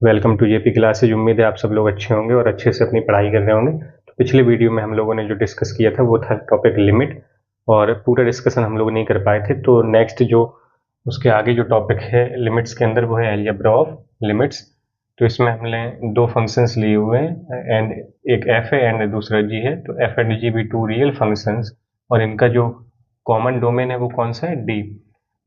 Welcome to JP classes. उम्मीद है आप सब लोग अच्छे होंगे और अच्छे से अपनी पढ़ाई कर रहे होंगे। तो पिछले वीडियो में हम लोगों ने जो डिस्कस किया था वो था टॉपिक लिमिट, और पूरा डिस्कशन हम लोग नहीं कर पाए थे। तो नेक्स्ट जो उसके आगे जो टॉपिक है लिमिट्स के अंदर वो है अलजेब्रा ऑफ लिमिट्स। तो इसमें हमने दो फंक्शंस लिए हुए हैं, एंड एक एफ है एंड दूसरा जी है। तो एफ एंड जी भी टू रियल फंक्शंस, और इनका जो कॉमन डोमेन है वो कौन सा है, डी।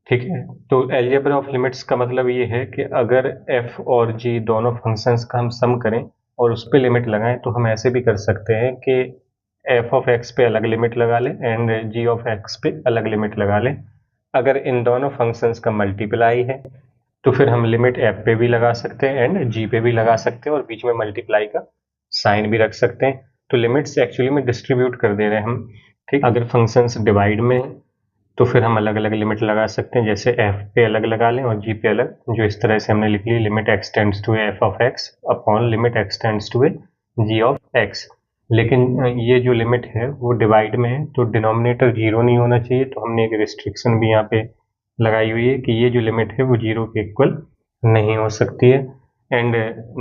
ठीक है। तो अलजेब्रा ऑफ लिमिट्स का मतलब ये है कि अगर f और g दोनों फंक्शंस का हम सम करें और उस पर लिमिट लगाएं तो हम ऐसे भी कर सकते हैं कि f ऑफ x पे अलग लिमिट लगा लें एंड g ऑफ x पे अलग लिमिट लगा लें। अगर इन दोनों फंक्शंस का मल्टीप्लाई है तो फिर हम लिमिट f पे भी लगा सकते हैं एंड g पे भी लगा सकते हैं, और बीच में मल्टीप्लाई का साइन भी रख सकते हैं। तो लिमिट्स एक्चुअली में डिस्ट्रीब्यूट कर दे रहे हैं हम। ठीक, अगर फंक्शंस डिवाइड में है तो फिर हम अलग अलग लिमिट लगा सकते हैं, जैसे f पे अलग लगा लें और g पे अलग, जो इस तरह से हमने लिख ली, limit x tends to f of x upon limit x tends to g of x। लेकिन ये जो लिमिट है वो डिवाइड में है तो डिनोमिनेटर जीरो नहीं होना चाहिए, तो हमने एक रिस्ट्रिक्शन भी यहाँ पे लगाई हुई है कि ये जो लिमिट है वो जीरो के इक्वल नहीं हो सकती है। एंड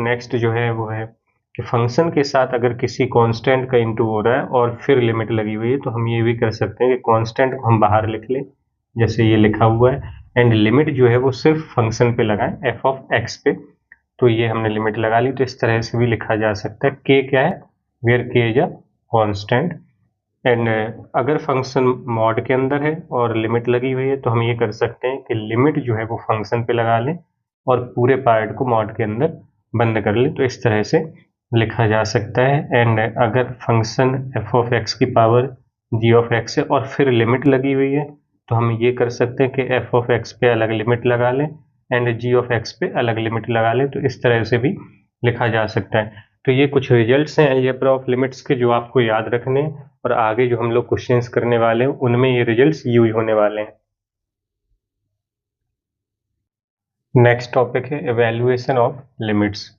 नेक्स्ट जो है वो है कि फंक्शन के साथ अगर किसी कांस्टेंट का इंटू हो रहा है और फिर लिमिट लगी हुई है तो हम ये भी कर सकते हैं कि कांस्टेंट को हम बाहर लिख लें, जैसे ये लिखा हुआ है, एंड लिमिट जो है वो सिर्फ फंक्शन पे लगाएं, एफ ऑफ एक्स पे। तो ये हमने लिमिट लगा ली। तो इस तरह से भी लिखा जा सकता है, के क्या है, वेयर के इज अ कांस्टेंट। एंड अगर फंक्शन मॉड के अंदर है और लिमिट लगी हुई है तो हम ये कर सकते हैं कि लिमिट जो है वो फंक्शन पे लगा लें और पूरे पार्ट को मॉड के अंदर बंद कर लें। तो इस तरह से लिखा जा सकता है। एंड अगर फंक्शन एफ ऑफ एक्स की पावर जी ऑफ एक्स है और फिर लिमिट लगी हुई है तो हम ये कर सकते हैं कि एफ ऑफ एक्स पे अलग लिमिट लगा लें एंड जी ऑफ एक्स पे अलग लिमिट लगा लें। तो इस तरह से भी लिखा जा सकता है। तो ये कुछ रिजल्ट्स हैं अलजेब्रा ऑफ लिमिट्स के जो आपको याद रखने हैं, और आगे जो हम लोग क्वेश्चंस करने वाले हैं उनमें ये रिजल्ट्स यूज होने वाले हैं। नेक्स्ट टॉपिक है एवेल्युएशन ऑफ लिमिट्स।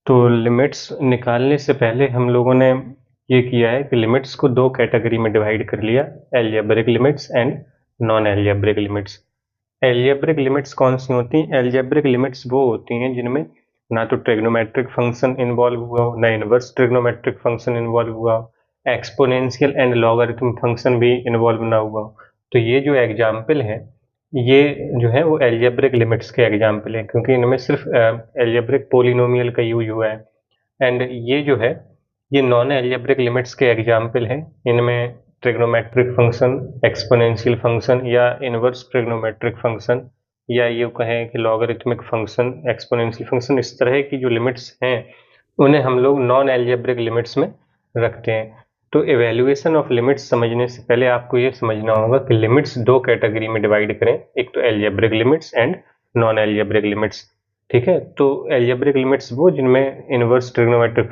तो लिमिट्स निकालने से पहले हम लोगों ने ये किया है कि लिमिट्स को दो कैटेगरी में डिवाइड कर लिया, algebraic limits and non algebraic limits. Algebraic limits कौन सी होती हैं? एल्जेब्रिक लिमिट्स वो होती हैं जिनमें ना तो ट्रिग्नोमेट्रिक फंक्शन इन्वॉल्व हुआ हो, ना इनवर्स ट्रिग्नोमेट्रिक फंक्शन इन्वॉल्व हुआ हो, एक्सपोनेंशियल एंड लॉगरिथम फंक्शन भी इन्वॉल्व ना हुआ हो। तो ये जो एग्जाम्पल है ये जो है वो एल्जेब्रिक लिमिट्स के एग्जाम्पल है, क्योंकि इनमें सिर्फ एल्जेब्रिक पोलिनोमियल का यूज हुआ है। एंड ये जो है ये नॉन एल्जेब्रिक लिमिट्स के एग्जाम्पल हैं। इनमें ट्रिग्नोमेट्रिक फंक्शन, एक्सपोनेंशियल फंक्शन या इनवर्स ट्रिग्नोमेट्रिक फंक्शन, या ये कहें कि लॉगरिथमिक फंक्शन, एक्सपोनेंशियल फंक्शन, इस तरह की जो लिमिट्स हैं उन्हें हम लोग नॉन एल्जेब्रिक लिमिट्स में रखते हैं। तो एवेल्युएशन ऑफ लिमिट्स समझने से पहले आपको ये समझना होगा कि लिमिट्स दो कैटेगरी में डिवाइड करें, एक तो algebraic limits and non algebraic limits. ठीक है। तो एल्जेब्रिक लिमिट्स वो जिनमें inverse trigonometric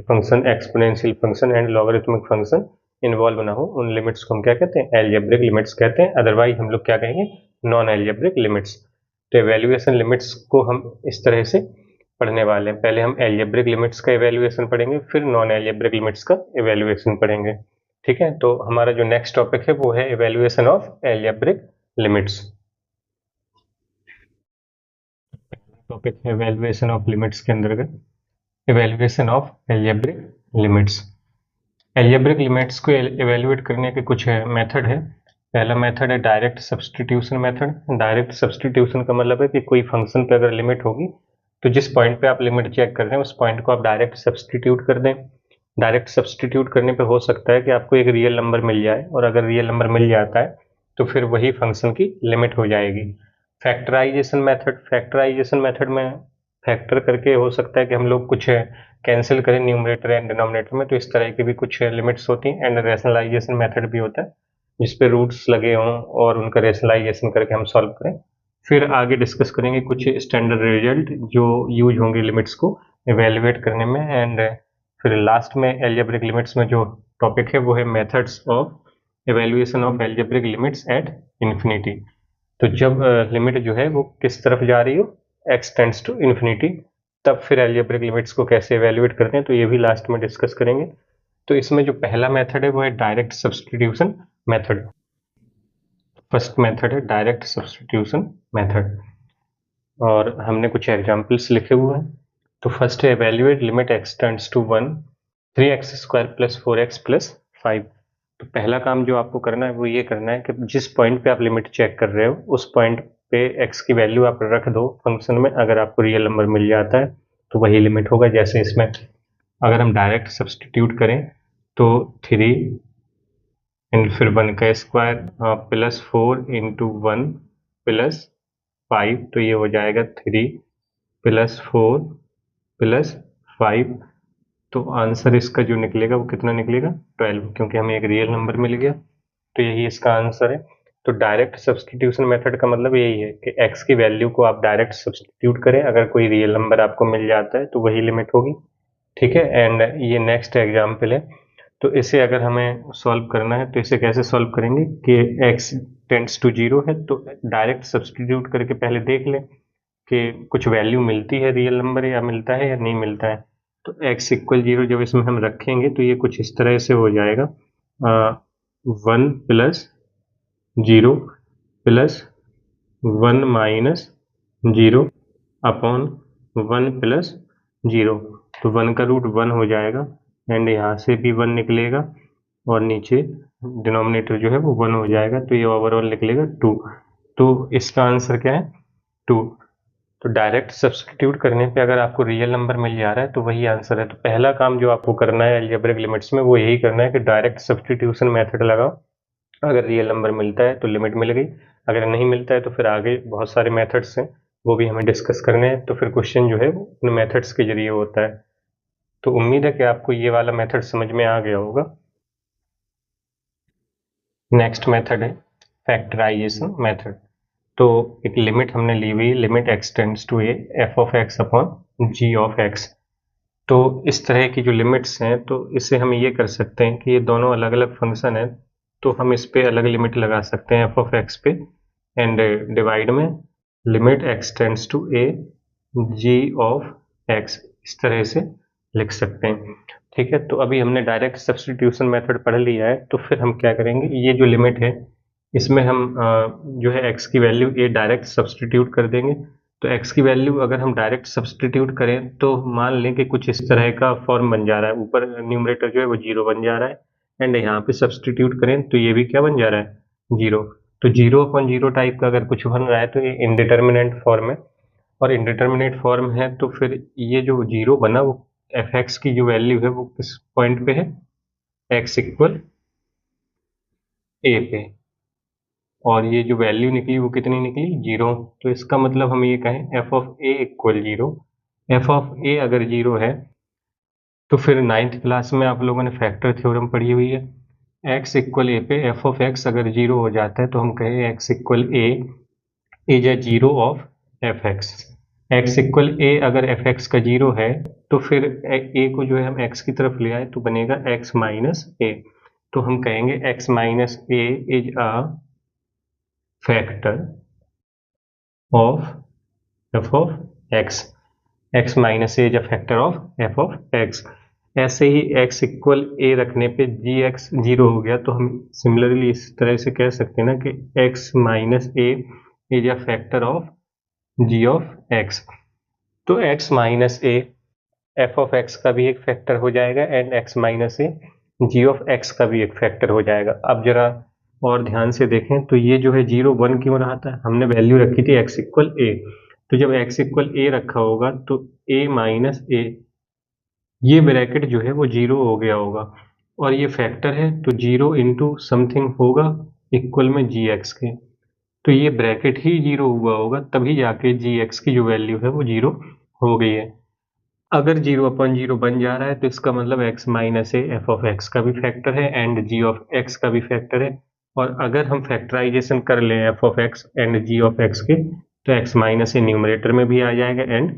function, exponential function and logarithmic function involve ना हो, उन लिमिट्स को हम क्या कहते हैं? एल्जेब्रिक लिमिट्स कहते हैं। अदरवाइज हम लोग क्या कहेंगे? Non algebraic limits. तो एवेल्युएशन लिमिट्स को हम इस तरह से पढ़ने वाले हैं। पहले हम एल्जेब्रिक लिमिट्स का एवेल्युएशन पढ़ेंगे, फिर नॉन एल्जेब्रिक लिमिट्स का एवेल्युएशन पढ़ेंगे। ठीक है। तो हमारा जो नेक्स्ट टॉपिक है वो है evaluation of algebraic limits. Topic है एवेल्युएशन ऑफ लिमिट्स के अंतर्गत evaluation of algebraic limits. Algebraic limits को एवेल्युएट करने के कुछ मेथड है। पहला मेथड है direct substitution method. Direct substitution का मतलब है कि कोई फंक्शन पे अगर लिमिट होगी तो जिस पॉइंट पे आप लिमिट चेक कर रहे हैं उस पॉइंट को आप डायरेक्ट सब्सटीट्यूट कर दें। डायरेक्ट सब्सटीट्यूट करने पे हो सकता है कि आपको एक रियल नंबर मिल जाए, और अगर रियल नंबर मिल जाता है तो फिर वही फंक्शन की लिमिट हो जाएगी। फैक्टराइजेशन मेथड में फैक्टर करके हो सकता है कि हम लोग कुछ कैंसिल करें न्यूमरेटर एंड डिनोमिनेटर में, तो इस तरह की भी कुछ लिमिट्स होती हैं। एंड रैशनलाइजेशन मेथड भी होता है जिसपे रूट्स लगे हों और उनका रैशनलाइजेशन करके हम सॉल्व करें। फिर आगे डिस्कस करेंगे कुछ स्टैंडर्ड रिजल्ट जो यूज होंगे लिमिट्स को एवेल्युएट करने में। एंड फिर लास्ट में एल्जेब्रिक लिमिट्स में जो टॉपिक है वो है methods of evaluation of algebraic limits at infinity. तो जब लिमिट जो है वो किस तरफ जा रही हो, x टेंड्स टू इन्फिनिटी, तब फिर एल्जेब्रिक लिमिट्स को कैसे एवेल्युएट करते हैं तो ये भी लास्ट में डिस्कस करेंगे। तो इसमें जो पहला मेथड है वो है direct substitution method. First method है डायरेक्ट सब्सटीट्यूशन मेथड। और हमने कुछ एग्जाम्पल्स लिखे हुए हैं। तो फर्स्ट है evaluate limit x tends to 1 3x² + 4x + 5। तो पहला काम जो आपको करना है वो ये करना है कि जिस पॉइंट पे आप लिमिट चेक कर रहे हो उस पॉइंट पे x की वैल्यू आप रख दो फंक्शन में। अगर आपको रियल नंबर मिल जाता है तो वही लिमिट होगा। जैसे इसमें अगर हम डायरेक्ट सब्सटीट्यूट करें तो 3 फिर 1 का स्क्वायर प्लस 4 इंटू 1 प्लस 5, तो ये हो जाएगा 3 + 4 + 5। तो आंसर इसका जो निकलेगा वो कितना निकलेगा 12, क्योंकि हमें एक रियल नंबर मिल गया। तो यही इसका आंसर है। तो डायरेक्ट सब्सटीट्यूशन मेथड का मतलब यही है कि x की वैल्यू को आप डायरेक्ट सब्सटीट्यूट करें, अगर कोई रियल नंबर आपको मिल जाता है तो वही लिमिट होगी। ठीक है। एंड ये नेक्स्ट एग्जाम्पल है। तो इसे अगर हमें सॉल्व करना है तो इसे कैसे सॉल्व करेंगे कि x टेंड्स टू 0 है तो डायरेक्ट सब्सटीट्यूट करके पहले देख लें कि कुछ वैल्यू मिलती है रियल नंबर या मिलता है या नहीं मिलता है। तो x = 0 जब इसमें हम रखेंगे तो ये कुछ इस तरह से हो जाएगा 1 + 0 + 1 - 0 अपॉन 1 + 0। तो 1 का रूट 1 हो जाएगा एंड यहाँ से भी 1 निकलेगा और नीचे डिनोमिनेटर जो है वो 1 हो जाएगा, तो ये ओवरऑल निकलेगा 2। तो इसका आंसर क्या है 2। तो डायरेक्ट सब्सटीट्यूट करने पे अगर आपको रियल नंबर मिल जा रहा है तो वही आंसर है। तो पहला काम जो आपको करना है अलजेब्रिक लिमिट्स में वो यही करना है कि डायरेक्ट सब्सटीट्यूशन मेथड लगाओ। अगर रियल नंबर मिलता है तो लिमिट मिल गई, अगर नहीं मिलता है तो फिर आगे बहुत सारे मेथड्स हैं वो भी हमें डिस्कस करने हैं। तो फिर क्वेश्चन जो है वो उन मेथड्स के जरिए होता है। तो उम्मीद है कि आपको ये वाला मेथड समझ में आ गया होगा। नेक्स्ट मेथड है फैक्टराइजेशन मेथड। तो एक लिमिट हमने ली हुई, limit x tends to a f(x) upon g(x). तो इस तरह की जो लिमिट्स हैं तो इससे हम ये कर सकते हैं कि ये दोनों अलग अलग फंक्शन है तो हम इस पे अलग लिमिट लगा सकते हैं f(x) पे एंड डिवाइड में limit x tends to a g(x) इस तरह से लिख सकते हैं। ठीक है। तो अभी हमने डायरेक्ट सब्सटीट्यूशन मेथड पढ़ लिया है, तो फिर हम क्या करेंगे, ये जो लिमिट है इसमें हम जो है x की वैल्यू ये डायरेक्ट सब्सटीट्यूट कर देंगे। तो x की वैल्यू अगर हम डायरेक्ट सब्सटीट्यूट करें तो मान लें कि कुछ इस तरह का फॉर्म बन जा रहा है, ऊपर न्यूमरेटर जो है वो 0 बन जा रहा है एंड यहाँ पे सब्सटीट्यूट करें तो ये भी क्या बन जा रहा है 0। तो 0/0 टाइप का अगर कुछ बन रहा है तो ये इनडिटर्मिनेंट फॉर्म है, और इनडिटर्मिनेट फॉर्म है तो फिर ये जो 0 बना वो f(x) की जो वैल्यू है वो किस पॉइंट पे है, x = a पे, और ये जो वैल्यू निकली वो कितनी निकली 0। तो इसका मतलब हम ये कहें f(a) = 0। f(a) अगर 0 है तो फिर 9th क्लास में आप लोगों ने फैक्टर थ्योरम पढ़ी हुई है। x = a पे f(x) अगर 0 हो जाता है तो हम कहें x = a is a 0 of f(x). x = a अगर f(x) का 0 है तो फिर a को जो है हम x की तरफ ले आए तो बनेगा x - a। तो हम कहेंगे x - a is a factor of f(x). x - a is a factor of f(x). ऐसे ही x = a रखने पे gx 0 हो गया तो हम सिमिलरली इस तरह से कह सकते हैं ना कि x - a is a factor of g(x). तो x - a f(x) का भी एक फैक्टर हो जाएगा एंड x - a g(x) का भी एक फैक्टर हो जाएगा। अब जरा और ध्यान से देखें तो ये जो है 0 1 क्यों रहा था, हमने वैल्यू रखी थी x = a। तो जब x = a रखा होगा तो a - a ये ब्रैकेट जो है वो 0 हो गया होगा, और ये फैक्टर है तो 0 इंटू समथिंग होगा इक्वल में gx के, तो ये ब्रैकेट ही 0 हुआ होगा तभी जाके gx की जो वैल्यू है वो 0 हो गई है। अगर 0/0 बन जा रहा है तो इसका मतलब x - a f(x) का भी फैक्टर है एंड g(x) का भी फैक्टर है। और अगर हम फैक्टराइजेशन कर लें f(x) एंड g(x) के तो x - a न्यूमरेटर में भी आ जाएगा एंड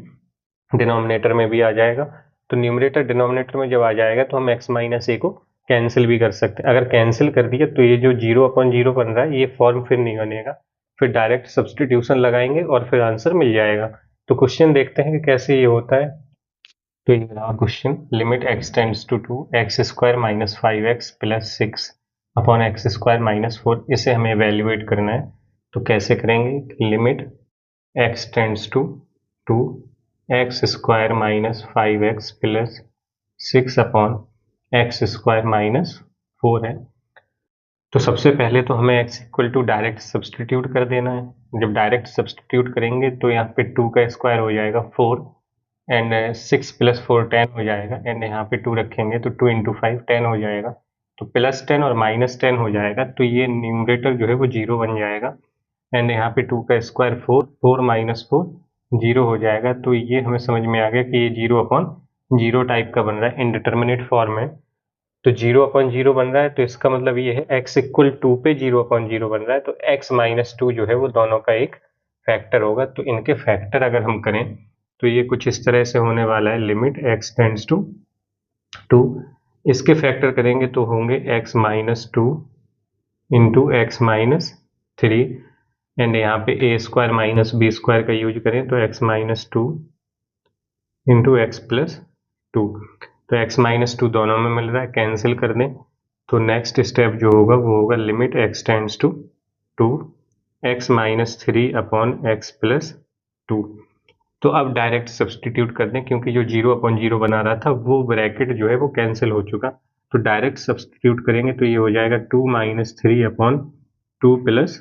डिनोमिनेटर में भी आ जाएगा। तो न्यूमरेटर डिनोमिनेटर में जब आ जाएगा तो हम x - a को कैंसिल भी कर सकते हैं। अगर कैंसिल कर दिया तो ये जो 0/0 बन रहा है ये फॉर्म फिर नहीं बनेगा, फिर डायरेक्ट सब्सटीट्यूशन लगाएंगे और फिर आंसर मिल जाएगा। तो क्वेश्चन देखते हैं कि कैसे ये होता है। तो ये रहा question, limit x tends to 2 x² - 5x + 6 upon x² - 4। इसे हमें एवेल्युएट करना है। तो कैसे करेंगे, limit x tends to 2, x square minus 5x plus 6 upon x square minus 4 है। तो सबसे पहले तो हमें x equal to direct substitute कर देना है। जब डायरेक्ट सब्सटीट्यूट करेंगे तो यहाँ पे 2 का स्क्वायर हो जाएगा 4 एंड 6 प्लस 4 10 हो जाएगा, एंड यहाँ पे 2 रखेंगे तो 2 इंटू 5 10 हो जाएगा। तो प्लस 10 और माइनस 10 हो जाएगा, तो ये न्यूमरेटर जो है वो 0 बन जाएगा, एंड यहाँ पे 2 का स्क्वायर 4, 4 माइनस 4 0 हो जाएगा। तो ये हमें समझ में आ गया कि ये 0 अपॉन 0 टाइप का बन रहा है, इनडिटर्मिनेट फॉर्म है। तो 0 अपॉन 0 बन रहा है, तो इसका मतलब ये है x इक्वल 2 पे 0 अपॉन 0 बन रहा है, तो x माइनस 2 जो है वो दोनों का एक फैक्टर होगा। तो इनके फैक्टर अगर हम करें तो ये कुछ इस तरह से होने वाला है, लिमिट x टेंड्स टू 2, इसके फैक्टर करेंगे तो होंगे x minus 2 into x minus 3, and यहाँ पे ए स्क्वायर माइनस बी स्क्वायर का यूज करें तो x minus 2 into x plus 2। तो x माइनस 2 दोनों में मिल रहा है, कैंसिल कर दें। तो नेक्स्ट स्टेप जो होगा वो होगा limit x tends to 2, x minus 3 upon x plus 2। तो अब डायरेक्ट सब्सटीट्यूट कर दें, क्योंकि जो 0 अपॉन 0 बना रहा था वो ब्रैकेट जो है वो कैंसिल हो चुका। तो डायरेक्ट सब्सटीट्यूट करेंगे तो ये हो जाएगा 2 माइनस 3 अपॉन 2 प्लस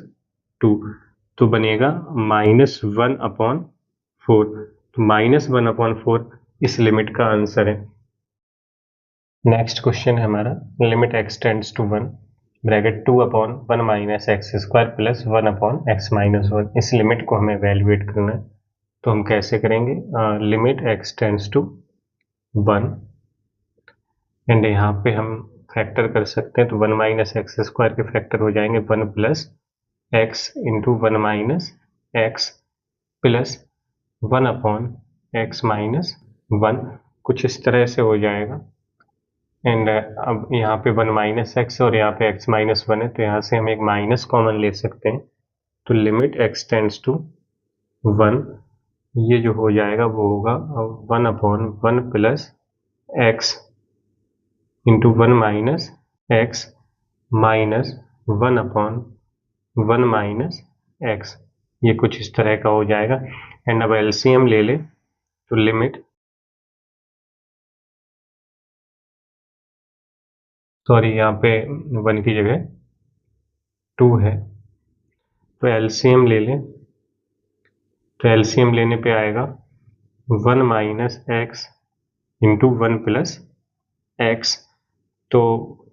2, तो बनेगा माइनस 1 अपॉन 4। तो माइनस 1 अपॉन 4 इस लिमिट का आंसर है। नेक्स्ट क्वेश्चन है हमारा, limit x tends to 1 bracket 2 upon 1 minus x square plus 1 upon x minus 1, इस लिमिट को हमें वैल्यूएट करना है। तो हम कैसे करेंगे, limit x tends to 1, and यहाँ पे हम फैक्टर कर सकते हैं, तो 1 माइनस एक्स स्क्वायर के फैक्टर हो जाएंगे 1 plus x into 1 minus x plus 1 upon x minus 1, कुछ इस तरह से हो जाएगा। एंड अब यहाँ पे 1 माइनस एक्स और यहाँ पे x माइनस 1 है, तो यहाँ से हम एक माइनस कॉमन ले सकते हैं। तो लिमिट x टेंड्स टू 1, ये जो हो जाएगा वो होगा 1 upon 1 plus x into 1 minus x minus 1 upon 1 minus x, ये कुछ इस तरह का हो जाएगा। एंड अब एलसीएम ले ले तो लिमिट, सॉरी यहाँ पे 1 की जगह 2 है, तो एलसीएम ले लें। तो एलसीएम लेने पे आएगा 1 minus x into 1 plus x, तो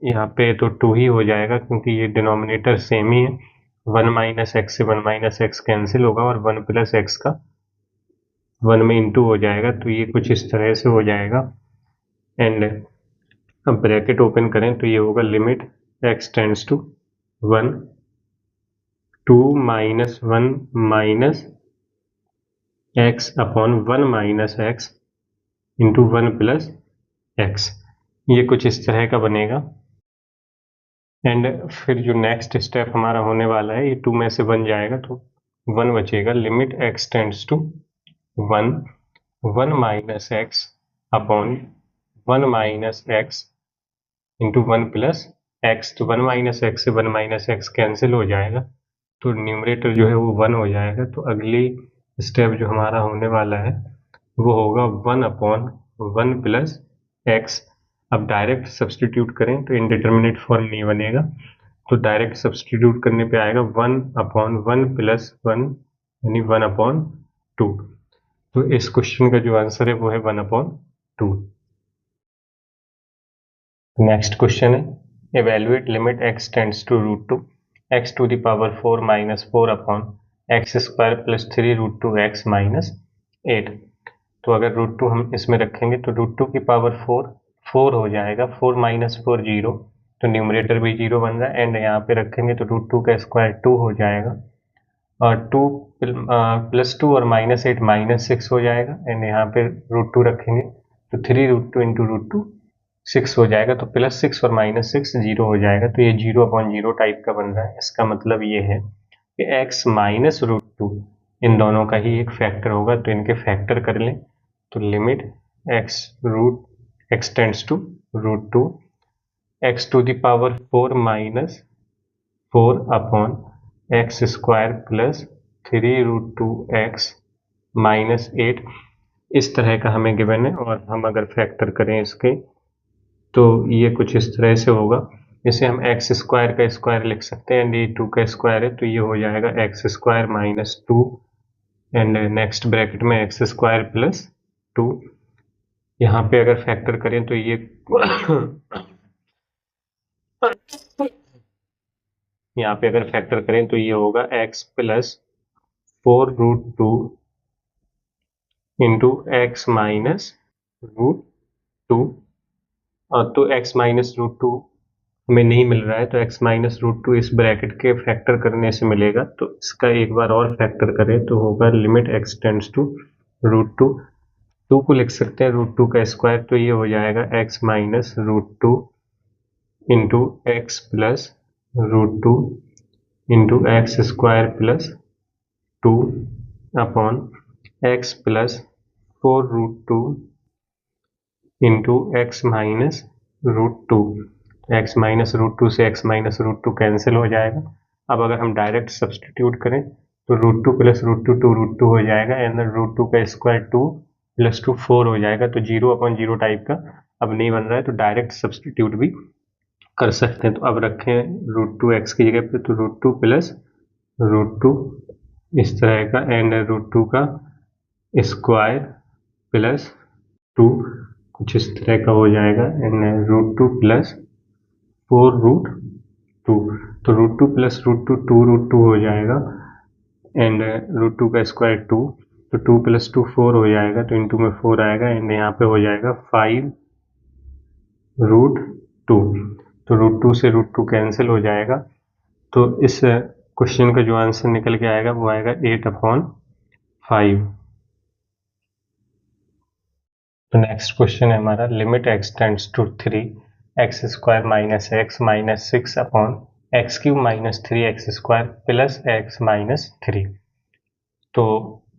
यहाँ पे तो 2 ही हो जाएगा क्योंकि ये डिनोमिनेटर सेम ही है। 1 माइनस एक्स से 1 माइनस एक्स कैंसिल होगा और 1 प्लस एक्स का 1 में इंटू हो जाएगा, तो ये कुछ इस तरह से हो जाएगा। एंड अब ब्रैकेट ओपन करें तो ये होगा limit x tends to 1, 2 minus 1 minus x upon 1 minus x into 1 plus x, ये कुछ इस तरह का बनेगा। एंड फिर जो नेक्स्ट स्टेप हमारा होने वाला है, ये 2 में से 1 जाएगा तो 1 बचेगा। Limit x tends to 1, 1 minus x upon 1 minus x into 1 plus x, तो 1 माइनस एक्स से 1 माइनस एक्स कैंसिल हो जाएगा, तो न्यूमरेटर जो है वो 1 हो जाएगा। तो अगली स्टेप जो हमारा होने वाला है वो होगा 1 अपॉन 1 प्लस एक्स। अब डायरेक्ट सब्सटीट्यूट करें तो इनडिटर्मिनेट फॉर्म नहीं बनेगा, तो डायरेक्ट सब्सटीट्यूट करने पे आएगा 1 अपॉन 1 प्लस 1 यानी 1 अपॉन 2। तो इस क्वेश्चन का जो आंसर है वो है 1 अपॉन 2। नेक्स्ट क्वेश्चन है, evaluate limit x tends to root 2 x to the power 4 minus 4 upon x square plus 3 root 2 x minus 8। तो अगर रूट 2 हम इसमें रखेंगे तो रूट 2 की पावर 4 हो जाएगा, 4 माइनस 4 0, तो न्यूमरेटर भी 0 बन रहा है। एंड यहाँ पे रखेंगे तो रूट 2 का स्क्वायर 2 हो जाएगा, और 2 प्लस 2 और माइनस 8 माइनस 6 हो जाएगा। एंड यहाँ पे रूट 2 रखेंगे तो 3 रूट 2 इंटू रूट 2 6 हो जाएगा, तो प्लस 6 और माइनस 6 0 हो जाएगा, तो ये 0 अपॉन 0 टाइप का बन रहा है। इसका मतलब ये है कि x माइनस रूट 2 इन दोनों का ही एक फैक्टर होगा, तो इनके फैक्टर कर लें। तो limit x tends to root 2 x to the power 4 minus 4 upon x square plus 3√2x minus 8 इस तरह का हमें गिवन है। और हम अगर फैक्टर करें इसके तो ये कुछ इस तरह से होगा। इसे हम एक्स स्क्वायर का स्क्वायर लिख सकते हैं एंड ये 2 का स्क्वायर है तो ये हो जाएगा x square minus 2 and next bracket में एक्स स्क्वायर प्लस 2। यहाँ पे अगर फैक्टर करें तो ये यहाँ पे अगर फैक्टर करें तो ये होगा x plus 4√2 into x minus √2। और तो x माइनस √2 हमें नहीं मिल रहा है तो x माइनस √2 इस ब्रैकेट के फैक्टर करने से मिलेगा। तो इसका एक बार और फैक्टर करें तो होगा लिमिट x टेंड्स टू √2। 2 को लिख सकते हैं √2 का स्क्वायर तो ये हो जाएगा x minus √2 into x plus √2 into x square plus 2 upon x plus 4√2 into x minus √2। X minus √2 से एक्स माइनस √2 कैंसिल हो जाएगा। अब अगर हम डायरेक्ट सब्सटीट्यूट करें तो √2 प्लस √2 2√2 हो जाएगा एंड √2 का स्क्वायर 2 प्लस 2 4 हो जाएगा। तो 0/0 टाइप का अब नहीं बन रहा है तो डायरेक्ट सब्सटीट्यूट भी कर सकते हैं। तो अब रखें √2 एक्स की जगह पे तो √2 प्लस √2 इस तरह का एंड √2 का स्क्वायर प्लस 2 कुछ इस तरह का हो जाएगा एंड √2 प्लस 4√2 तो √2 प्लस √2 2√2 हो जाएगा एंड √2 का स्क्वायर 2 तो 2 प्लस 2 4 हो जाएगा तो इंटू में 4 आएगा एंड यहाँ पे हो जाएगा 5√2। तो √2 से √2 कैंसिल हो जाएगा। तो इस क्वेश्चन का जो आंसर निकल के आएगा वो आएगा 8/5। तो नेक्स्ट क्वेश्चन है हमारा limit x tends to 3 x square minus x minus 6 upon x cube minus 3 x square plus x minus 3। तो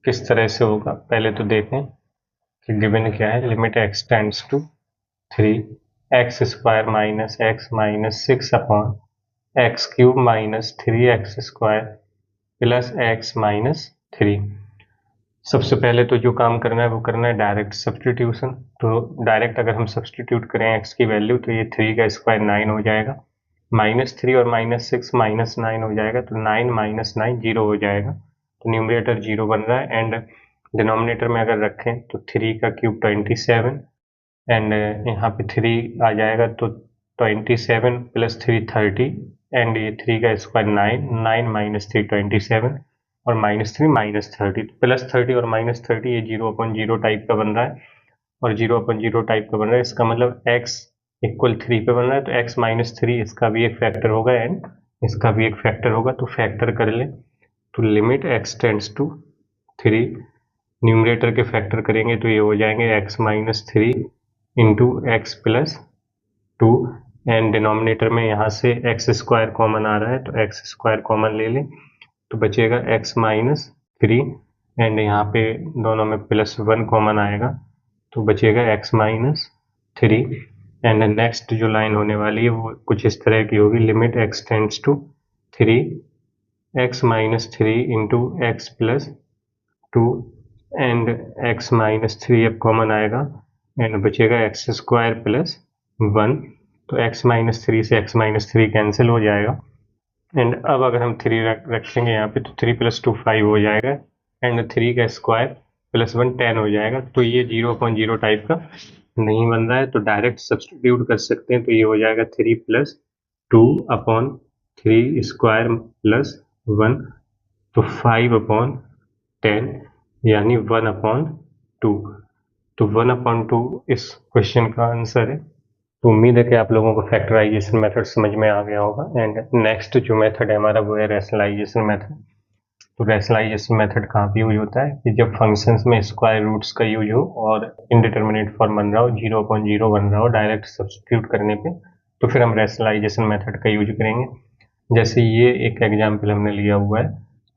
किस तरह से होगा पहले तो देखें कि गिवन क्या है। Limit x tends to 3 x square minus x minus 6 upon x cube minus 3 x square plus x minus 3। सबसे पहले तो जो काम करना है वो करना है डायरेक्ट सब्सटीट्यूशन। तो डायरेक्ट अगर हम सब्सटीट्यूट करें x की वैल्यू तो ये 3 का स्क्वायर 9 हो जाएगा, -3 और -6 -9 हो जाएगा तो 9 माइनस 9 0 हो जाएगा। तो न्यूमरेटर 0 बन रहा है एंड डिनोमिनेटर में अगर रखें तो 3 का क्यूब 27 एंड यहाँ पे 3 आ जाएगा तो 27 प्लस 3 30 एंड ये 3 का स्क्वायर 9 9 माइनस 3 27 और -3 -30 प्लस 30 और -30 ये 0/0 टाइप का बन रहा है और 0/0 टाइप का बन रहा है। इसका मतलब x इक्वल 3 पे बन रहा है तो x माइनस 3 इसका भी एक फैक्टर होगा एंड इसका भी एक फैक्टर होगा। तो फैक्टर कर लें तो limit x tends to 3 numerator के फैक्टर करेंगे तो ये हो जाएंगे x minus 3 into x plus 2 and denominator में यहाँ से एक्स स्क्वायर कॉमन आ रहा है तो एक्स स्क्वायर कॉमन ले लें तो बचेगा x माइनस 3 एंड यहाँ पे दोनों में +1 कॉमन आएगा तो बचेगा x माइनस 3 एंड नेक्स्ट जो लाइन होने वाली है वो कुछ इस तरह की होगी। Limit x tends to 3 x minus 3 into x plus 2 and x minus 3 अब कॉमन आएगा एंड बचेगा एक्स स्क्वायर प्लस 1 तो x माइनस 3 से x माइनस 3 कैंसिल हो जाएगा एंड अब अगर हम 3 रखेंगे यहाँ पे तो 3 + 2 5 हो जाएगा एंड 3 का स्क्वायर +1 10 हो जाएगा। तो ये 0/0 टाइप का नहीं बन रहा है तो डायरेक्ट सब्सटीट्यूट कर सकते हैं तो ये हो जाएगा 3 + 2/3 स्क्वायर +1 तो 5/10 यानी 1/2। तो 1/2 इस क्वेश्चन का आंसर है। तो उम्मीद है कि आप लोगों को फैक्टराइजेशन मेथड समझ में आ गया होगा एंड नेक्स्ट जो मेथड है हमारा वो है रैशनलाइजेशन मेथड। तो रैशनलाइजेशन मेथड कहाँ पे यूज होता है कि जब फंक्शंस में स्क्वायर रूट्स का यूज हो और इनडिटर्मिनेट फॉर्म बन रहा हो 0/0 बन रहा हो डायरेक्ट सब्स्टिट्यूट करने पे तो फिर हम रैशनलाइजेशन मेथड का यूज करेंगे। जैसे ये एक एग्जाम्पल हमने लिया हुआ है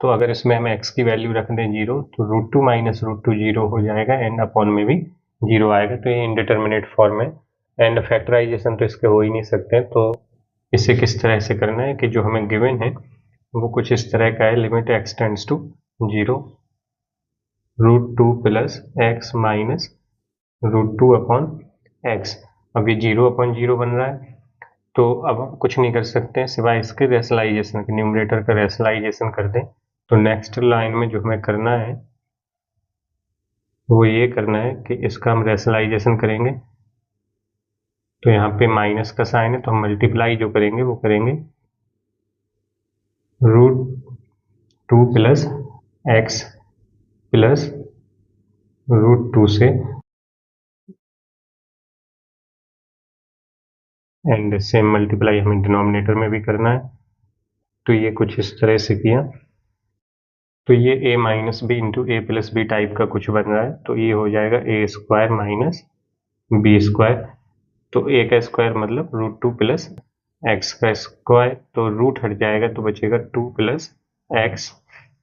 तो अगर इसमें हम x की वैल्यू रख दें 0 तो √2 माइनस √2 0 हो जाएगा एंड अपॉन में भी 0 आएगा तो ये इनडिटर्मिनेट फॉर्म है एंड फैक्टराइजेशन तो इसके हो ही नहीं सकते। तो इसे किस तरह से करना है कि जो हमें गिवन है वो कुछ इस तरह का है। Limit x tends to 0 √2 plus x minus √2 upon x. अब ये 0/0 बन रहा है, तो अब हम कुछ नहीं कर सकते हैं सिवाय इसके रेशनलाइजेशन के, न्यूमरेटर का रेशनलाइजेशन कर दें। तो नेक्स्ट लाइन में जो हमें करना है वो ये करना है कि इसका हम रेशनलाइजेशन करेंगे। तो यहाँ पे माइनस का साइन है, तो हम मल्टीप्लाई जो करेंगे वो करेंगे √2 प्लस एक्स प्लस √2 से, एंड सेम मल्टीप्लाई हमें डिनोमिनेटर में भी करना है। तो ये कुछ इस तरह से किया, तो ये a minus b into a plus b type का कुछ बन रहा है। तो ये हो जाएगा a square minus b square. तो ए का स्क्वायर मतलब √2 प्लस एक्स का स्क्वायर, तो रूट हट जाएगा तो बचेगा 2 plus x,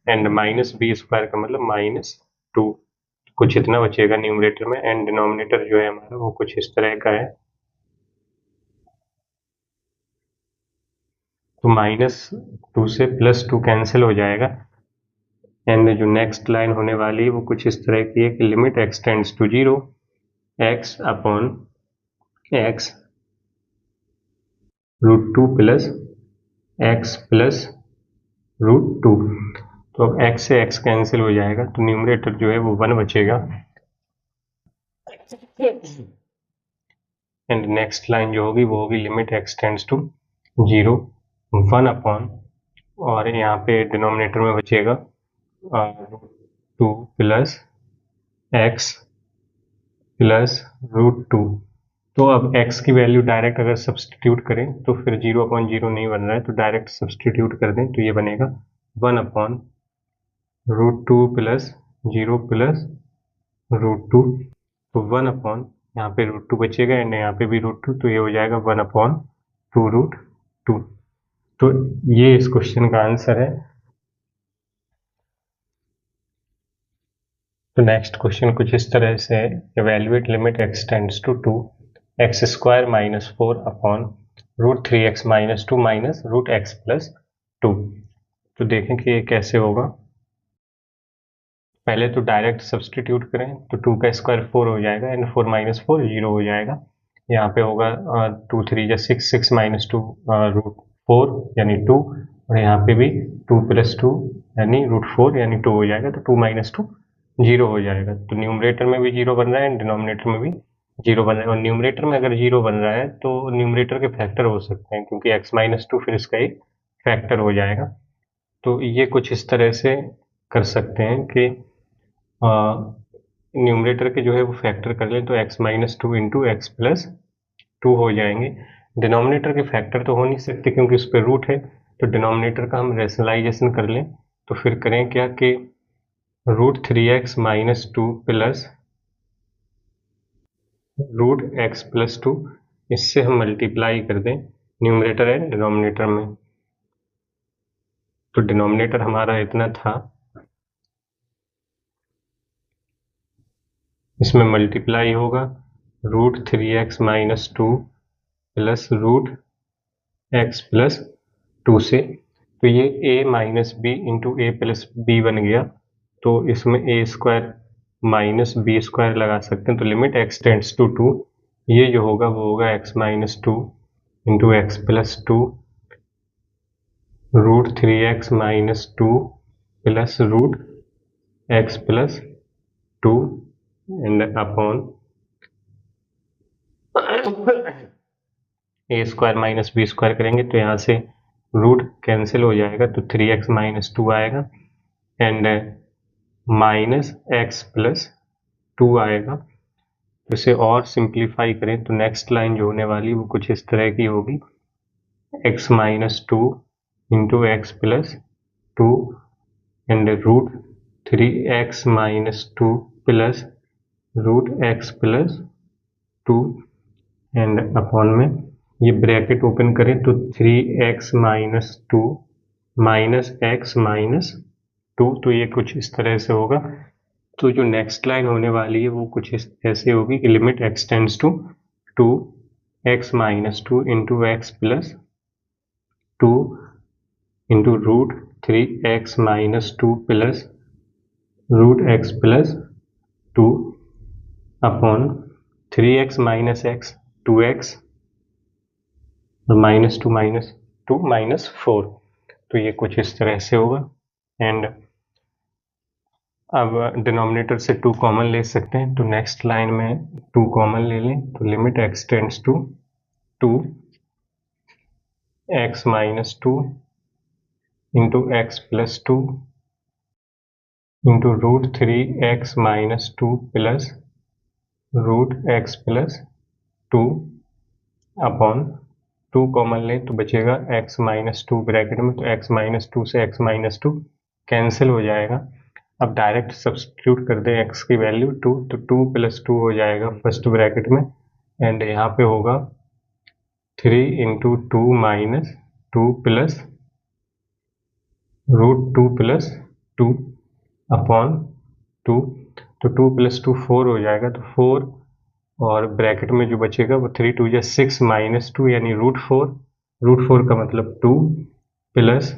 and minus b square का मतलब -2। कुछ इतना बचेगा न्यूमरेटर में, एंड डिनोमिनेटर जो है हमारा वो कुछ इस तरह का है। तो -2 से +2 कैंसिल हो जाएगा, एंड जो नेक्स्ट लाइन होने वाली है वो कुछ इस तरह की है कि limit x tends to 0 x upon x √2 plus x plus √2। तो x से x कैंसिल हो जाएगा, तो न्यूमरेटर जो है वो 1 बचेगा, एंड नेक्स्ट लाइन जो होगी वो होगी limit x tends to 0 1 upon, और यहाँ पे डिनोमिनेटर में बचेगा √2 प्लस x प्लस √2। तो अब x की वैल्यू डायरेक्ट अगर सब्सटीट्यूट करें तो फिर 0/0 नहीं बन रहा है, तो डायरेक्ट सब्सटीट्यूट कर दें तो ये बनेगा 1 अपॉन √2 प्लस 0 प्लस √2। तो 1 अपॉन, यहाँ पे √2 बचेगा एंड यहाँ पे भी √2, तो ये हो जाएगा 1/2√2। तो ये इस क्वेश्चन का आंसर है। तो नेक्स्ट क्वेश्चन कुछ इस तरह से है, evaluate limit x tends to 2 x square minus 4 upon √3x minus 2 minus √x plus 2। तो देखें कि ये कैसे होगा। पहले तो डायरेक्ट सब्सटीट्यूट करें, तो 2 का स्क्वायर 4 हो जाएगा, एंड 4 माइनस 4 0 हो जाएगा। यहाँ पे होगा 2 3 या 6, 6 माइनस 2 √4 यानी 2, और यहाँ पे भी 2 प्लस 2 यानी √4 यानी 2 हो जाएगा। तो 2 माइनस 2 0 हो जाएगा। तो न्यूमरेटर में भी 0 बन रहा है एंड डिनोमिनेटर में भी 0 बन रहा है, और न्यूमरेटर में अगर 0 बन रहा है तो न्यूमरेटर के फैक्टर हो सकते हैं, क्योंकि x माइनस 2 फिर इसका एक फैक्टर हो जाएगा। तो ये कुछ इस तरह से कर सकते हैं कि न्यूमरेटर के जो है वो फैक्टर कर लें, तो x minus 2 into x plus 2 हो जाएंगे। डिनोमिनेटर के फैक्टर तो हो नहीं सकते क्योंकि उस पर रूट है, तो डिनोमिनेटर का हम रेशनलाइजेशन कर लें। तो फिर करें क्या कि √3x minus 2 plus √x plus 2, इससे हम मल्टीप्लाई कर दें न्यूमरेटर एंड डिनोमिनेटर में। तो डिनोमिनेटर हमारा इतना था, इसमें मल्टीप्लाई होगा √3x minus 2 plus √x plus 2 से। तो ये a minus b into a plus b बन गया, तो इसमें a square minus b square लगा सकते हैं। तो लिमिट x टेंड्स टू 2, ये जो होगा वो होगा x minus 2 into x plus 2 √3x minus 2 plus √x plus 2 and upon a square minus b square करेंगे तो यहाँ से रूट कैंसिल हो जाएगा, तो 3x माइनस 2 आएगा, एंड माइनस एक्स प्लस 2 आएगा। तो इसे और सिंप्लीफाई करें तो नेक्स्ट लाइन जो होने वाली वो कुछ इस तरह की होगी, x minus 2 into x plus 2 and √3x minus 2 plus √x plus 2 and upon में ये ब्रैकेट ओपन करें तो 3x minus 2 minus x minus 2, तो ये कुछ इस तरह से होगा। तो जो नेक्स्ट लाइन होने वाली है वो कुछ इस ऐसे होगी कि limit x tends to 2x minus 2 into x plus 2 into √3x minus 2 plus root x plus 2 upon 3x minus x 2x और -2 माइनस 4। तो ये कुछ इस तरह से होगा। एंड अब डिनोमिनेटर से 2 कॉमन ले सकते हैं, तो नेक्स्ट लाइन में 2 कॉमन ले लें, तो limit x tends to 2 x minus 2 into x plus 2 into root 3x minus 2 plus root x plus 2 upon 2 common लें तो बचेगा x माइनस 2 ब्रैकेट में, तो x माइनस 2 से x माइनस 2 कैंसिल हो जाएगा। अब डायरेक्ट सब्स्टिट्यूट कर दें x की वैल्यू 2, तो 2 प्लस 2 हो जाएगा फर्स्ट ब्रैकेट में, एंड यहाँ पे होगा 3 into 2 minus 2 plus root 2 plus 2 upon 2, तो 2 प्लस 2 4 हो जाएगा, तो 4 और ब्रैकेट में जो बचेगा वो 3 2 6 माइनस 2 यानी रूट 4 का मतलब 2 प्लस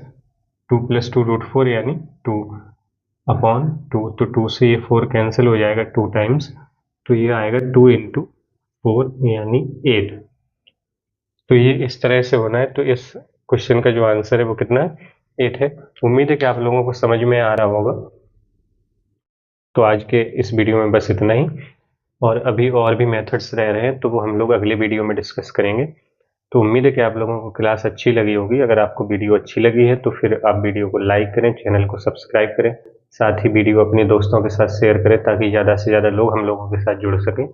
2 रूट 4 यानी 2 अपॉन 2, तो 2 से ये 4 कैंसिल हो जाएगा 2 टाइम्स, तो ये आएगा 2 इंटू 4 यानी 8। तो ये इस तरह से होना है। तो इस क्वेश्चन का जो आंसर है वो कितना है, 8 है। उम्मीद है कि आप लोगों को समझ में आ रहा होगा। तो आज के इस वीडियो में बस इतना ही, और अभी और भी मेथड्स रह रहे हैं तो वो हम लोग अगले वीडियो में डिस्कस करेंगे। तो उम्मीद है कि आप लोगों को क्लास अच्छी लगी होगी। अगर आपको वीडियो अच्छी लगी है तो फिर आप वीडियो को लाइक करें, चैनल को सब्सक्राइब करें, साथ ही वीडियो अपने दोस्तों के साथ शेयर करें ताकि ज़्यादा से ज़्यादा लोग हम लोगों के साथ जुड़ सकें।